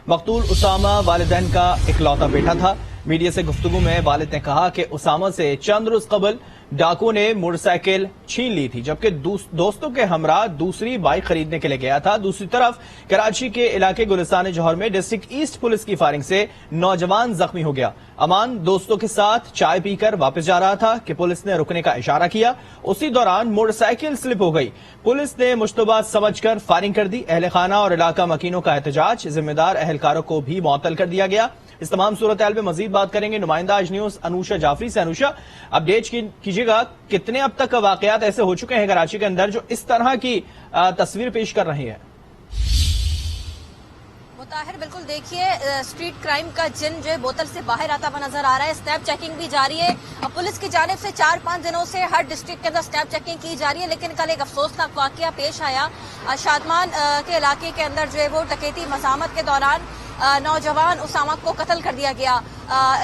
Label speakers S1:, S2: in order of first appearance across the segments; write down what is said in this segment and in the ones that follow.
S1: मकतूल उसामा वालिदैन का इकलौता बेटा था। मीडिया से गुफ्तगू में वालिद ने कहा कि उसामा से चंद रोज कबल डाकुओं ने मोटरसाइकिल छीन ली थी, जबकि दोस्तों के हमरा दूसरी बाइक खरीदने के लिए गया था। दूसरी तरफ कराची के इलाके गुलिस्तान जौहर में डिस्ट्रिक्ट ईस्ट पुलिस की फायरिंग से नौजवान जख्मी हो गया। अमान दोस्तों के साथ चाय पीकर वापस जा रहा था कि पुलिस ने रुकने का इशारा किया। उसी दौरान मोटरसाइकिल स्लिप हो गई। पुलिस ने मुश्तबा समझकर फायरिंग कर दी। अहल खाना और इलाका मकीनों का एहतजाज, जिम्मेदार अहलकारों को भी मुअत्तल कर दिया गया। इस तमाम सूरत हाल में मजीद बात करेंगे नुमाइंदा आज न्यूज अनुषा जाफरी से। अनुषा, अपडेट कीजिएगा, कितने अब तक वाकयात ऐसे हो चुके हैं कराची के अंदर जो इस तरह की तस्वीर पेश कर रही है?
S2: मुताहिर, बिल्कुल देखिए, स्ट्रीट क्राइम का जिन जो है बोतल से बाहर आता हुआ नजर आ रहा है। स्नैप चेकिंग भी जारी है। पुलिस की जानिब से 4-5 दिनों से हर डिस्ट्रिक्ट के अंदर स्नैप चेकिंग की जा रही है, लेकिन कल एक अफसोसनाक वाकया पेश आया। शादमान के इलाके के अंदर जो है वो डकैती मज़ामत के दौरान नौजवान उसामा को कत्ल कर दिया गया।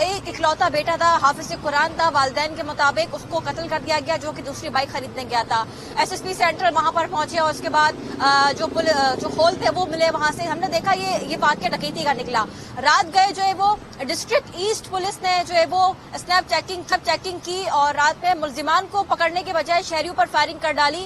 S2: एक इकलौता बेटा था, हाफिज कुरान था, वालिदैन के मुताबिक उसको कत्ल कर दिया गया, जो कि दूसरी बाइक खरीदने गया था। एसएसपी सेंट्रल वहां पर पहुंचे और उसके बाद जो होल थे वो मिले। वहां से हमने देखा ये वाकया डकैती का निकला। रात गए जो है वो डिस्ट्रिक्ट ईस्ट पुलिस ने जो है वो स्नैप चेकिंग की और रात में मुलजिमान को पकड़ने के बजाय शहरियों पर फायरिंग कर डाली।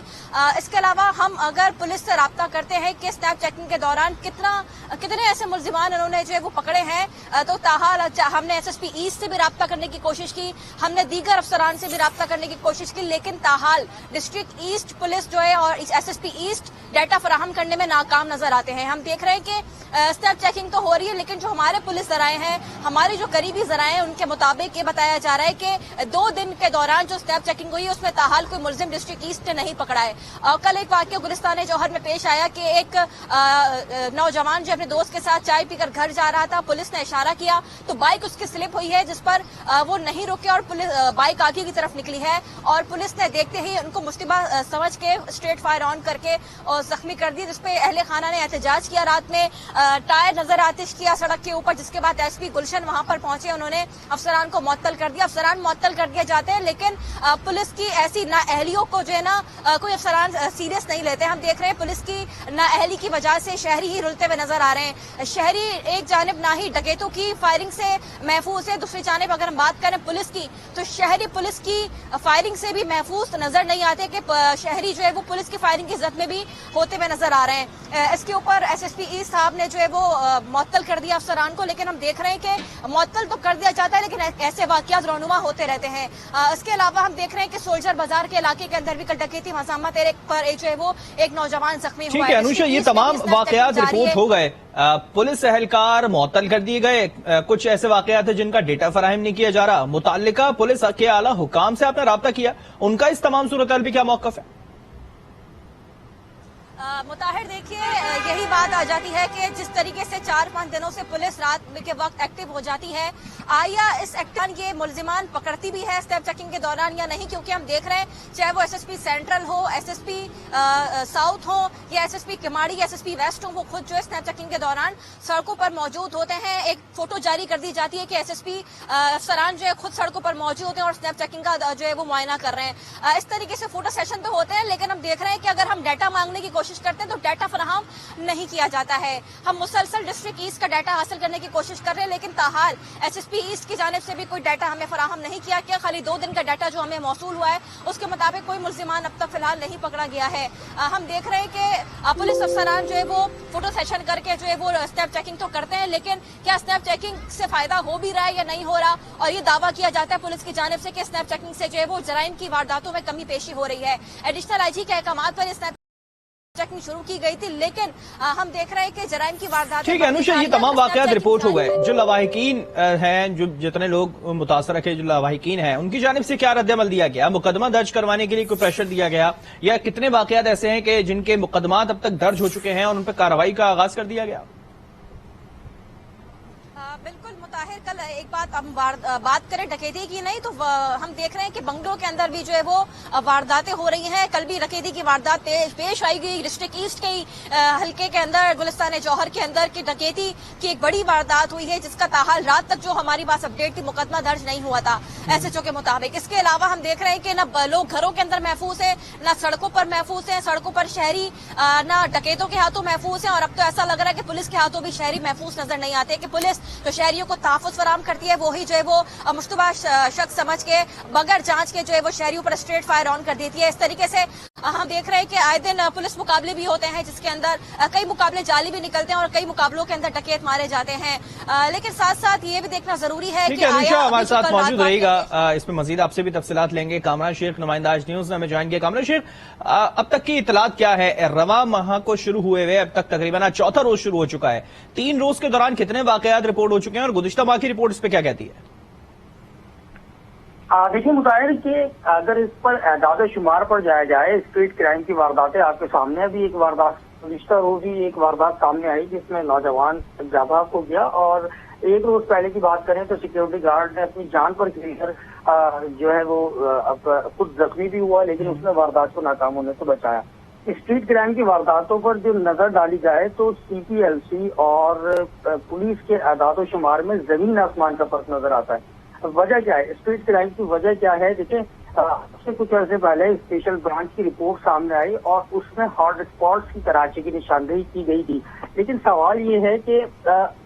S2: इसके अलावा हम अगर पुलिस से राब्ता करते हैं कि स्नैप चेकिंग के दौरान कितने ऐसे मुलजिमान उन्होंने जो है वो पकड़े हैं, तो ताहाल हमने एसएसपी ईस्ट से भी राब्ता करने की कोशिश की, हमने दीगर अफसरान से भी राब्ता करने की कोशिश की, लेकिन ताहाल डिस्ट्रिक्ट ईस्ट पुलिस जो है और एसएसपी ईस्ट डाटा फराहम करने में नाकाम नजर आते हैं। हम देख रहे हैं कि स्नैप चेकिंग तो हो रही है, लेकिन जो हमारे पुलिस जराए हैं, हमारे जो करीबी जराए हैं, उनके मुताबिक ये बताया जा रहा है कि 2 दिन के दौरान जो स्नैप चेकिंग हुई उसमें ताहाल कोई मुलजिम डिस्ट्रिक्ट ईस्ट ने नहीं पकड़ा है। कल एक वाकया गुलिस्तान जौहर में पेश आया कि एक नौजवान जो अपने दोस्त के साथ चाय पीकर घर जा रहा था, पुलिस ने इशारा किया तो बाइक उसकी स्लिप हुई है, जिस पर वो नहीं रुके और बाइक आगे की तरफ निकली है और पुलिस ने देखते ही उनको मुश्तबा समझ के स्ट्रेट फायर ऑन करके और जख्मी कर दिया, जिसपे अहले खाना ने एहतजाज किया। रात में टायर नजर आतिश किया सड़क के ऊपर, जिसके बाद एसपी गुलशन वहां पर पहुंचे, उन्होंने अफसरान को मुअत्तल कर दिया। अफसरान मुअत्तल कर दिए जाते हैं, लेकिन पुलिस की ऐसी नाअहलियों को जो है ना कोई अफसरान सीरियस नहीं लेते। हम देख रहे हैं पुलिस की नाअहली की वजह से शहरी ही रुलते हुए नजर आ रहे हैं। शहरी एक जानिब ना ही डकैतों की फायरिंग से महफूज है, दूसरी जानिब अगर हम बात करें पुलिस की, तो शहरी पुलिस की फायरिंग से भी महफूज नजर नहीं आते कि शहरी जो है वो पुलिस की फायरिंग की जद में भी होते हुए नजर आ रहे हैं। इसके ऊपर एसएसपी ईस्ट साहब ने जो है वो मुअत्तल कर दिया अफसरान को, लेकिन हम देख रहे हैं कि मुअत्तल तो कर दिया जाता है, लेकिन ऐसे वाकयात रौनुमा होते रहते हैं। इसके अलावा हम देख रहे हैं कि सोल्जर बाजार के इलाके के अंदर भी कल डकैती मज़ामत पर जो है वो एक नौजवान जख्मी हुआ है।
S1: अनुषा, ये तमाम वाकयात रिपोर्ट हो गए, पुलिस एहलकार मुअत्तल कर दिए गए, कुछ ऐसे वाकयात हैं जिनका डेटा फराहम नहीं किया जा रहा। मुताल्लिका पुलिस के आला हुकाम से आपने राब्ता किया, उनका इस तमाम सूरत हाल पे क्या मौक़िफ़ है?
S2: मुताहिर, देखिए, यही बात आ जाती है कि जिस तरीके से 4-5 दिनों से पुलिस रात के वक्त एक्टिव हो जाती है, आया इस एक्टिव ये मुलजिमान पकड़ती भी है स्नैप चेकिंग के दौरान या नहीं, क्योंकि हम देख रहे हैं चाहे वो एसएसपी सेंट्रल हो, एसएसपी साउथ हो या एसएसपी किमाड़ी या एसएसपी वेस्ट हो, वो खुद जो है स्नैप चेकिंग के दौरान सड़कों पर मौजूद होते हैं। एक फोटो जारी कर दी जाती है कि एसएसपी अफसरान जो है खुद सड़कों पर मौजूद होते हैं और स्नैप चेकिंग का जो है वो मुआयना कर रहे हैं। इस तरीके से फोटो सेशन तो होते हैं, लेकिन हम देख रहे हैं कि अगर हम डाटा मांगने की कोशिश करते हैं तो डाटा फराहम नहीं किया जाता है। हम मुसलसल डिस्ट्रिक्ट ईस्ट का डाटा हासिल करने की कोशिश कर रहे हैं, लेकिन ताहाल एसएसपी ईस्ट की जानिब से भी कोई डाटा हमें फराहम नहीं किया गया। खाली 2 दिन का डाटा जो हमें मौसूल हुआ है उसके मुताबिक कोई मुलजिमान अब तक फिलहाल नहीं पकड़ा गया है। हम देख रहे हैं कि पुलिस अफसरान जो है वो फोटो सेशन करके जो है वो स्नैप चेकिंग तो करते हैं, लेकिन क्या स्नैप चेकिंग से फायदा हो भी रहा है या नहीं हो रहा, और ये दावा किया जाता है पुलिस की जानिब से कि स्नैप चेकिंग से जो है वो जराइम की वारदातों में कमी पेशी हो रही है। एडिशनल आईजी के अहकामात पर स्नैप चेकिंग शुरू की गई थी, लेकिन हम देख रहे हैं कि जराइम की वारदात।
S1: ठीक है अनुषा, ये तमाम वाकयात रिपोर्ट हो गए। जो लवाहिकीन हैं, जो जितने लोग मुतासर के जो लवाहिकीन हैं, उनकी जानिब से क्या रद्द-ए-अमल दिया गया? मुकदमा दर्ज करवाने के लिए कोई प्रेशर दिया गया, या कितने वाकयात ऐसे हैं कि जिनके मुकदमात अब तक दर्ज हो चुके हैं और उन पर कार्रवाई का आगाज कर दिया गया?
S2: बिल्कुल मुताहिर, कल एक बात हम बात करें डकैती की नहीं तो हम देख रहे हैं कि बंगलों के अंदर भी जो है वो वारदातें हो रही हैं। कल भी डकैती की वारदात पेश आई गई डिस्ट्रिक्ट ईस्ट के हल्के के अंदर, गुलिस्तान जौहर के अंदर की डकैती की एक बड़ी वारदात हुई है, जिसका ताहाल रात तक जो हमारी पास अपडेट थी मुकदमा दर्ज नहीं हुआ था एसएचओ के मुताबिक। इसके अलावा हम देख रहे हैं कि न लोग घरों के अंदर महफूज है, न सड़कों पर महफूज है, सड़कों पर शहरी न डकैतों के हाथों महफूज है, और अब तो ऐसा लग रहा है कि पुलिस के हाथों भी शहरी महफूज नजर नहीं आते, कि पुलिस जो शहरियों को तहफ़्फ़ुज़ फराहम करती है वही जो है वो मुश्तबा शख्स समझ के बगैर जांच के जो है वो शहरियों पर स्ट्रेट फायर ऑन कर देती है। इस तरीके से हम देख रहे हैं कि आए दिन पुलिस मुकाबले भी होते हैं, जिसके अंदर कई मुकाबले जाली भी निकलते हैं और कई मुकाबलों के अंदर डकैत मारे जाते हैं। लेकिन साथ साथ ये भी देखना जरूरी है कि
S1: हमारे साथ मौजूद रहेगा, इसमें मजीद आपसे भी तफसीलात लेंगे। कामरान शेख नुमाइंदा आज न्यूज ने हमें ज्वाइन किया। कामरान शेख, अब तक की इतलात क्या है? रवा माह को शुरू हुए हुए अब तक तकरीबन चौथा रोज शुरू हो चुका है। 3 रोज के दौरान कितने वाकयात रिपोर्ट हो चुके हैं और गुज़िश्ता माह की रिपोर्ट इस पे क्या कहती है?
S3: देखिए मुताहिर कि अगर इस पर एदाद शुमार पर जाया जाए, स्ट्रीट क्राइम की वारदातें आपके सामने, अभी एक वारदात गुज़िश्ता रोज ही एक वारदात सामने आई जिसमें नौजवान जाबाज हो गया, और एक रोज पहले की बात करें तो सिक्योरिटी गार्ड ने अपनी जान पर खेलकर जो है वो खुद जख्मी भी हुआ, लेकिन उसने वारदात को नाकाम होने से बचाया। स्ट्रीट क्राइम की वारदातों पर जो नजर डाली जाए तो CPLC और पुलिस के एदाद शुमार में जमीन आसमान का फर्क नजर आता है। वजह क्या है? स्ट्रीट क्राइम की वजह क्या है? देखिए, से कुछ अर्से पहले स्पेशल ब्रांच की रिपोर्ट सामने आई और उसमें हॉट स्पॉट्स की कराची की निशानदेही की गई थी, लेकिन सवाल ये है कि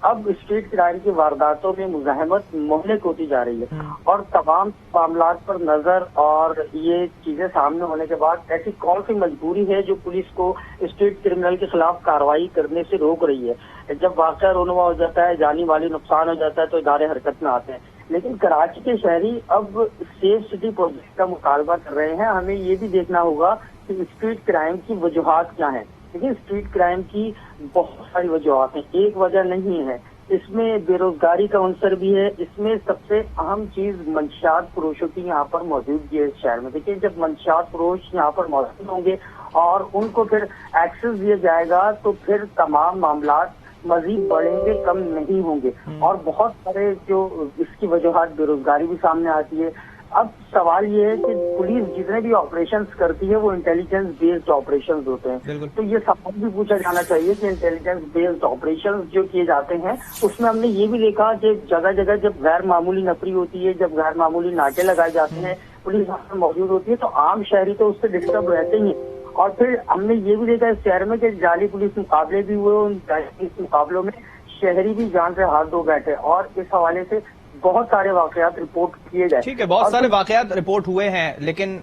S3: अब स्ट्रीट क्राइम की वारदातों में मुज़ाहमत मुहलिक होती जा रही है, और तमाम मामलात पर नजर और ये चीजें सामने होने के बाद ऐसी कौन सी मजबूरी है जो पुलिस को स्ट्रीट क्रिमिनल के खिलाफ कार्रवाई करने से रोक रही है? जब वाक़या रोनुमा हो जाता है, जानी माली नुकसान हो जाता है, तो इदारे हरकत में आते हैं। लेकिन कराची के शहरी अब सेफ सिटी प्रोजेक्ट का मुतालबा कर रहे हैं। हमें ये भी देखना होगा कि स्ट्रीट क्राइम की वजूहात क्या हैं। देखिए, स्ट्रीट क्राइम की बहुत सारी वजूहात हैं, एक वजह नहीं है। इसमें बेरोजगारी का अंसर भी है, इसमें सबसे अहम चीज मंशियात फरोशों की यहाँ पर मौजूदगी है इस शहर में। देखिए, जब मंशियात फरोश यहाँ पर मौजूद होंगे और उनको फिर एक्सेस दिया जाएगा तो फिर तमाम मामलात मजीद बढ़ेंगे, कम नहीं होंगे। और बहुत सारे जो इसकी वजूहात बेरोजगारी भी सामने आती है। अब सवाल ये है कि पुलिस जितने भी ऑपरेशंस करती है वो इंटेलिजेंस बेस्ड ऑपरेशंस होते हैं, तो ये सवाल भी पूछा जाना चाहिए कि इंटेलिजेंस बेस्ड ऑपरेशंस जो किए जाते हैं उसमें हमने ये भी देखा कि जगह जगह जब गैर मामूली नफरी होती है, जब गैर मामूली नाके लगाए जाते हैं, पुलिस वहाँ पर मौजूद होती है, तो आम शहरी तो उससे डिस्टर्ब रहते ही हैं। और फिर हमने ये भी देखा इस शहर में कि जाली पुलिस मुकाबले भी हुए, उन जाली पुलिस मुकाबलों में शहरी भी जान से हाथ धो बैठे, और इस हवाले से बहुत सारे वाकयात रिपोर्ट किए गए।
S1: ठीक है, बहुत सारे वाकयात रिपोर्ट हुए हैं, लेकिन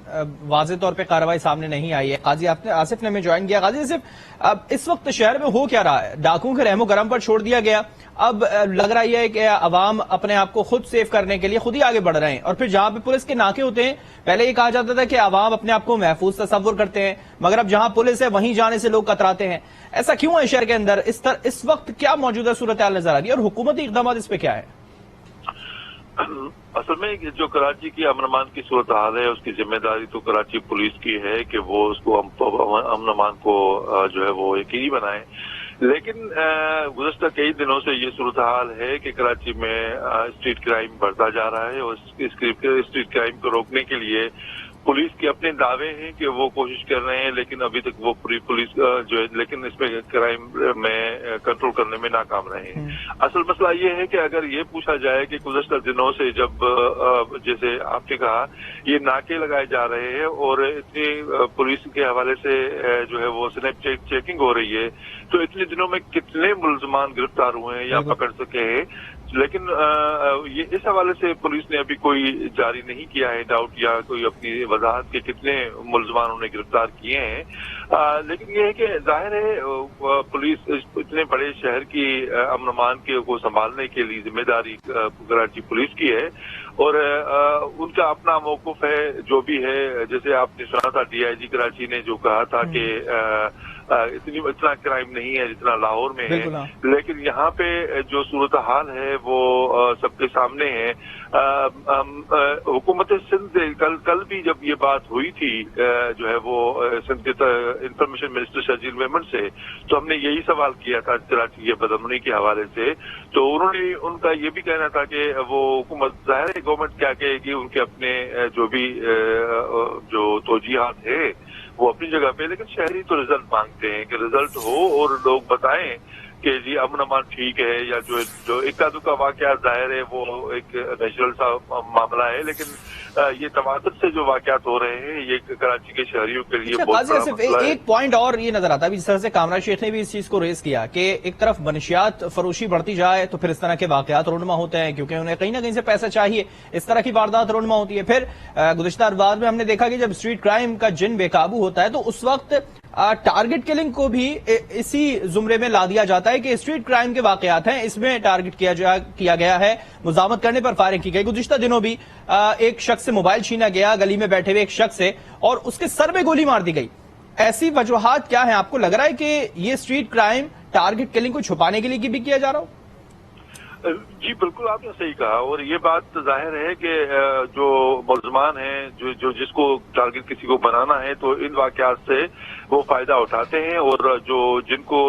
S1: वाज़ेह तौर पे कार्रवाई सामने नहीं आई है। काजी आसिफ ने हमें ज्वाइन किया। काजी आसिफ, अब इस वक्त शहर में हो क्या रहा है? डाकुओं के रहमो करम पर छोड़ दिया गया, अब लग रहा है कि अवाम अपने आप को खुद सेफ करने के लिए खुद ही आगे बढ़ रहे हैं, और फिर जहां पे पुलिस के नाके होते हैं, पहले ये कहा जाता था कि अवाम अपने आप को महफूज तस्वुर करते हैं, मगर अब जहां पुलिस है वहीं जाने से लोग कतराते हैं। ऐसा क्यों है शहर के अंदर? इस वक्त क्या मौजूदा सूरत हाल नजर आ रही है और हुकूमती इकदाम इस पे क्या है?
S4: असल में जो कराची की अमन अमान की सूरत हाल है उसकी जिम्मेदारी तो कराची पुलिस की है कि वो उसको अमन अमान को जो है वो यकीनी बनाए। लेकिन गुज़श्ता कई दिनों से ये सूरत हाल है कि कराची में स्ट्रीट क्राइम बढ़ता जा रहा है, और स्ट्रीट क्राइम को रोकने के लिए पुलिस के अपने दावे हैं कि वो कोशिश कर रहे हैं, लेकिन अभी तक वो पूरी पुलिस जो है लेकिन इसमें क्राइम में कंट्रोल करने में नाकाम रहे हैं। असल मसला ये है कि अगर ये पूछा जाए कि गुज़श्ता दिनों से जब जैसे आपने कहा ये नाके लगाए जा रहे हैं और इतनी पुलिस के हवाले से जो है वो स्नैप चेकिंग हो रही है, तो इतने दिनों में कितने मुल्ज़मान गिरफ्तार हुए हैं या पकड़ सके हैं, लेकिन ये इस हवाले से पुलिस ने अभी कोई जारी नहीं किया है डाउट या कोई अपनी वजाहत के कितने मुल्ज़मान उन्हें गिरफ्तार किए हैं। लेकिन ये है कि जाहिर है पुलिस इतने बड़े शहर की अमन अमान को संभालने के लिए जिम्मेदारी कराची पुलिस की है, और उनका अपना मौक़िफ़ है जो भी है। जैसे आपने सुना था DIG कराची ने जो कहा था कि اتنا کرائم نہیں ہے جتنا لاہور میں ہے،
S1: بالکل ہاں۔
S4: لیکن یہاں پہ جو صورتحال ہے وہ سب کے سامنے ہے۔ حکومت سندھ کل بھی جب یہ بات ہوئی تھی جو ہے وہ سندھ کے انفارمیشن منسٹر شرجیل میمن سے، تو ہم نے یہی سوال کیا تھا کراچی کے بدامنی کے حوالے سے، تو انہوں نے ان کا یہ بھی کہنا تھا کہ وہ حکومت، ظاہر ہے گورنمنٹ کیا کہے گی، ان کے اپنے جو بھی جو توجیہات ہے وہ اپنی جگہ پہ، لیکن شہری تو رزلٹ مانگتے ہیں کہ رزلٹ ہو اور لوگ بتائیں کہ جی امن امان ٹھیک ہے، یا جو اکا دکا واقعات ظاہر ہے وہ ایک نیچرل سا معاملہ ہے، لیکن یہ تواتر سے جو واقعات ہو رہے ہیں یہ کراچی کے شہریوں کے لیے بہت بڑا مسئلہ ہے۔
S1: ایک پوائنٹ اور یہ نظر آتا ہے جس طرح سے کامران شیخ نے بھی اس چیز کو ریز کیا کہ ایک طرف منشیات فروشی بڑھتی جائے تو پھر اس طرح کے واقعات رونما ہوتے ہیں، کیونکہ انہیں کہیں نہ کہیں سے پیسہ چاہیے، اس طرح کی واردات رونما ہوتی ہے۔ پھر گزشتہ اربعات میں ہم نے دیکھا کہ جب اسٹریٹ کرائم کا جن بے قابو ہوتا ہے تو اس وقت ٹارگٹ کلنگ کو بھی اسی زمرے میں لا دیا جاتا ہے کہ اسٹریٹ کرائم کے واقعات ہیں، اس میں ٹارگٹ کیا گیا ہے، مزاحمت کرنے پر فائرنگ کی گئی۔ گزشتہ دنوں بھی ایک شخص سے موبائل چھینا گیا گلی میں بیٹھے ہوئے ایک شخص سے، اور اس کے سر میں گولی مار دی گئی۔ ایسی وجوہات کیا ہیں؟ آپ کو لگ رہا ہے کہ یہ اسٹریٹ کرائم ٹارگٹ کلنگ کو چھپانے کے لیے بھی کیا جا رہا ہو؟
S4: جی بالکل آپ نے صحیح کہا، اور یہ بات ظاہر ہے کہ جو ملزمان ہیں جو جس کو ٹارگٹ کسی کو بنانا ہے تو ان واقعات سے وہ فائدہ اٹھاتے ہیں، اور جو جن کو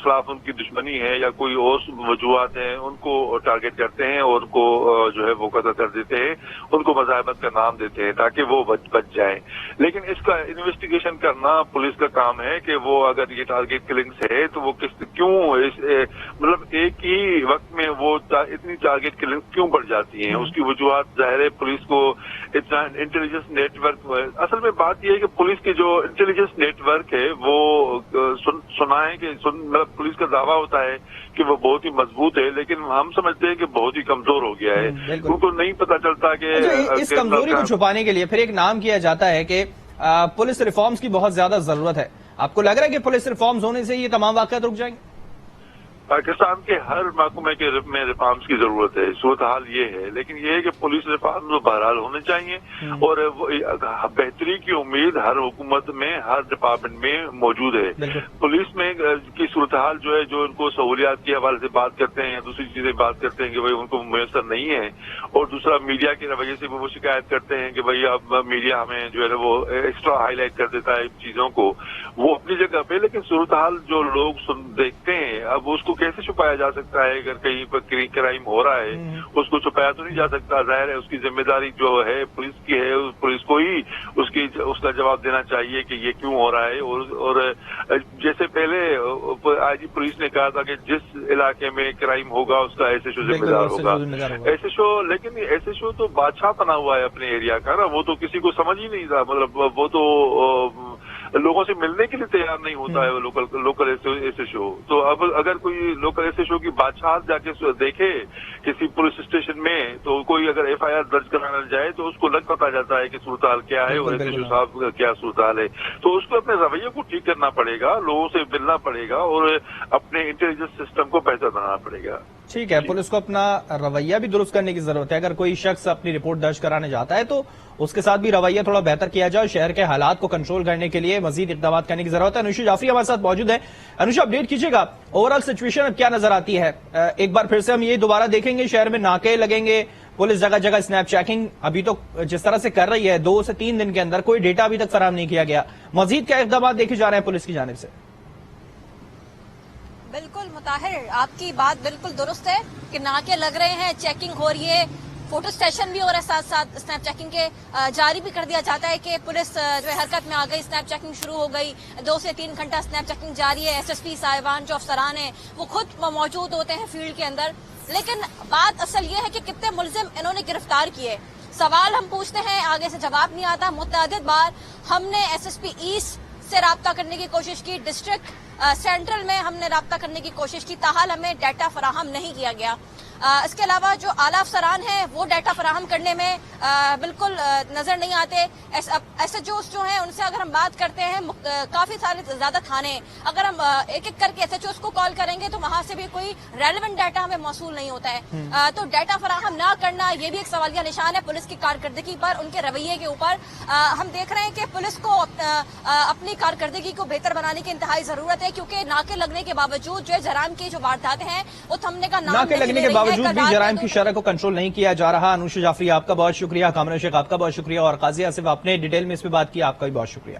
S4: خلاف ان کی دشمنی ہے یا کوئی اور وجوہات ہیں ان کو ٹارگٹ کرتے ہیں اور ان کو جو ہے وہ قتل کر دیتے ہیں، ان کو مزاحمت کا نام دیتے ہیں تاکہ وہ بچ جائیں۔ لیکن اس کا انویسٹیگیشن کرنا پولیس کا کام ہے کہ وہ اگر یہ ٹارگٹ کلنگز ہے تو وہ کیوں مطلب ایک ہی وقت میں وہ اتنی ٹارگٹ کلنگ کیوں بڑھ جاتی ہیں، اس کی وجوہات ظاہر ہے پولیس کو اتنا انٹیلیجنس نیٹ ورک، اصل میں بات یہ ہے کہ پولیس کے جو انٹیلیجنس نیٹ ورک ہے وہ سنائیں کہ مطلب پولیس کا دعویٰ ہوتا ہے کہ وہ بہت ہی مضبوط ہے، لیکن ہم سمجھتے ہیں کہ بہت ہی کمزور ہو گیا ہے، ان کو نہیں پتا چلتا کہ
S1: اس کمزوری کو چھپانے کے لیے پھر ایک نام کیا جاتا ہے کہ پولیس ریفارمز کی بہت زیادہ ضرورت ہے۔ آپ کو لگ رہا ہے کہ پولیس ریفارمز ہونے سے یہ تمام واقعات رک جائیں گے؟
S4: پاکستان کے ہر محکمے کے میں ریفارمز کی ضرورت ہے، صورتحال یہ ہے، لیکن یہ ہے کہ پولیس ریفارمز بہرحال ہونے چاہیے، اور بہتری کی امید ہر حکومت میں ہر ڈپارٹمنٹ میں موجود ہے۔ پولیس میں کی صورتحال جو ہے، جو ان کو سہولیات کے حوالے سے بات کرتے ہیں یا دوسری چیزیں بات کرتے ہیں کہ بھائی ان کو میسر نہیں ہے، اور دوسرا میڈیا کے رویے سے وہ شکایت کرتے ہیں کہ بھائی اب میڈیا ہمیں جو ہے وہ ایکسٹرا ہائی لائٹ کر دیتا ہے چیزوں کو، وہ اپنی جگہ پہ، لیکن صورتحال جو لوگ دیکھتے ہیں اب اس کو کیسے چھپایا جا سکتا ہے؟ اگر کہیں پر کرائم ہو رہا ہے اس کو چھپایا تو نہیں جا سکتا، ظاہر ہے اس کی ذمہ داری جو ہے پولیس کی ہے، پولیس کو ہی اس کا جواب دینا چاہیے کہ یہ کیوں ہو رہا ہے۔ اور جیسے پہلے آئی جی پولیس نے کہا تھا کہ جس علاقے میں کرائم ہوگا اس کا ایس ایچ او ذمہ دار ہوگا، ایس ایچ او، لیکن ایس ایچ او تو بادشاہ بنا ہوا ہے اپنے ایریا کا نا، وہ تو کسی کو سمجھ ہی نہیں تھا، مطلب وہ تو لوگوں سے ملنے کے لیے تیار نہیں ہوتا ہے لوکل ایس ایچ او۔ تو اب اگر کوئی لوکل ایس ایچ او کی بادشاہت جا کے دیکھے کسی پولیس اسٹیشن میں، تو کوئی اگر ایف آئی آر درج کرانا جائے تو اس کو لگ پتا جاتا ہے کہ صورتحال کیا ہے اور ایس ایچ او صاحب کیا صورتحال ہے، تو اس کو اپنے رویے کو ٹھیک کرنا پڑے گا، لوگوں سے ملنا پڑے گا اور اپنے انٹیلیجنس سسٹم کو بہتر بنانا پڑے گا۔
S1: ٹھیک ہے، پولیس کو اپنا رویہ بھی درست کرنے کی ضرورت ہے۔ اگر کوئی شخص اپنی رپورٹ درج کرانے جاتا ہے تو اس کے ساتھ بھی رویہ تھوڑا بہتر کیا جائے، شہر کے حالات کو کنٹرول کرنے کے لیے مزید اقدامات کرنے کی ضرورت ہے۔ انوشا جعفری ہمارے ساتھ موجود ہے۔ انوشا، اپڈیٹ کیجیے گا، اوور آل سچویشن اب کیا نظر آتی ہے؟ ایک بار پھر سے ہم یہ دوبارہ دیکھیں گے شہر میں ناکے لگیں گے، پولیس جگہ جگہ اسنیپ چیکنگ ابھی تو جس طرح سے کر رہی ہے 2 سے 3 دن کے اندر کوئی ڈیٹا ابھی تک فراہم نہیں کیا گیا، مزید کیا اقدامات دیکھے جا رہے ہیں پولیس کی جانب سے؟
S2: بالکل مطاہر، آپ کی بات بالکل درست ہے کہ ناکے لگ رہے ہیں، چیکنگ ہو رہی ہے، فوٹو اسٹیشن بھی ہو رہا ہے، ساتھ ساتھ اسنیپ چیکنگ کے جاری بھی کر دیا جاتا ہے کہ پولیس جو ہے حرکت میں آ گئی، اسنیپ چیکنگ شروع ہو گئی، 2 سے 3 گھنٹہ اسنیپ چیکنگ جاری ہے۔ ایس ایس پی صاحبان جو افسران ہیں وہ خود موجود ہوتے ہیں فیلڈ کے اندر، لیکن بات اصل یہ ہے کہ کتنے ملزم انہوں نے گرفتار کیے۔ سوال ہم پوچھتے ہیں، آگے سے جواب نہیں آتا۔ متعدد بار ہم نے ایس ایس پی ایسٹ سے رابطہ کرنے کی کوشش کی، ڈسٹرکٹ سینٹرل میں ہم نے رابطہ کرنے کی کوشش کی، تاحال ہمیں ڈیٹا فراہم نہیں کیا گیا۔ اس کے علاوہ جو اعلی افسران ہیں وہ ڈیٹا فراہم کرنے میں بالکل نظر نہیں آتے. ایس ایچ اوز جو ہیں ان سے اگر ہم بات کرتے ہیں کافی سارے زیادہ تھانے اگر ہم ایک ایک کر کے ایس ایچ اوز کو کال کریں گے تو وہاں سے بھی کوئی ریلیونٹ ڈیٹا ہمیں موصول نہیں ہوتا ہے. تو ڈیٹا فراہم نہ کرنا یہ بھی ایک سوالیہ نشان ہے پولیس کی کارکردگی پر, ان کے رویے کے اوپر. ہم دیکھ رہے ہیں کہ پولیس کو اپنی کارکردگی کو بہتر بنانے کی انتہائی ضرورت ہے, کیونکہ ناکے لگنے کے باوجود جو جرائم کی جو وارداتیں ہیں وہ تھمنے کا نام
S1: ناکے لگنے کے باوجود بھی جرائم کی شرح کو کنٹرول نہیں کیا جا رہا. انوشا جعفری آپ کا بہت شکریہ, کامران شیخ آپ کا بہت شکریہ, اور قاضی آصف آپ نے ڈیٹیل میں اس پہ بات کی, آپ کا بھی بہت شکریہ.